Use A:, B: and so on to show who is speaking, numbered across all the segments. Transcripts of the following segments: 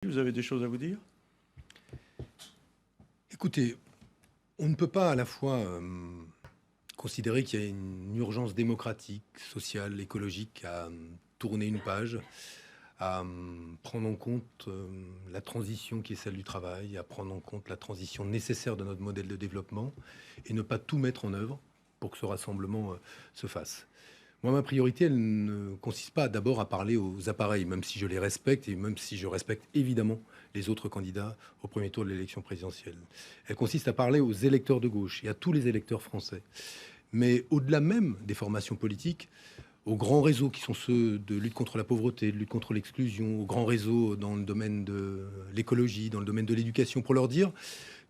A: Vous avez des choses à vous dire?
B: Écoutez, on ne peut pas à la fois considérer qu'il y a une urgence démocratique, sociale, écologique à tourner une page, à prendre en compte la transition qui est celle du travail, à prendre en compte la transition nécessaire de notre modèle de développement et ne pas tout mettre en œuvre pour que ce rassemblement se fasse. Moi, ma priorité, elle ne consiste pas d'abord à parler aux appareils, même si je les respecte et même si je respecte évidemment les autres candidats au premier tour de l'élection présidentielle. Elle consiste à parler aux électeurs de gauche et à tous les électeurs français. Mais au-delà même des formations politiques, aux grands réseaux qui sont ceux de lutte contre la pauvreté, de lutte contre l'exclusion, aux grands réseaux dans le domaine de l'écologie, dans le domaine de l'éducation, pour leur dire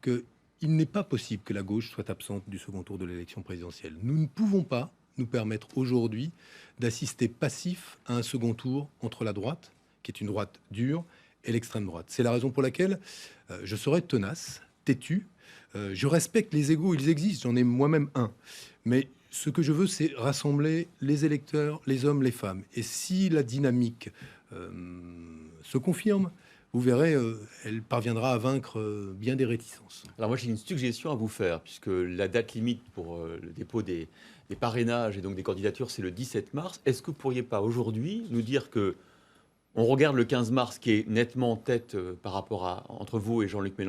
B: qu'il n'est pas possible que la gauche soit absente du second tour de l'élection présidentielle. Nous ne pouvons pas nous permettre aujourd'hui d'assister passif à un second tour entre la droite, qui est une droite dure, et l'extrême droite. C'est la raison pour laquelle je serai tenace, têtu. Je respecte les égos, ils existent, j'en ai moi-même un. Mais ce que je veux, c'est rassembler les électeurs, les hommes, les femmes. Et si la dynamique se confirme, vous verrez, elle parviendra à vaincre bien des réticences.
C: Alors moi j'ai une suggestion à vous faire, puisque la date limite pour le dépôt des parrainages et donc des candidatures, c'est le 17 mars. Est-ce que vous ne pourriez pas aujourd'hui nous dire que on regarde le 15 mars qui est nettement en tête par rapport à entre vous et Jean-Luc Mélenchon?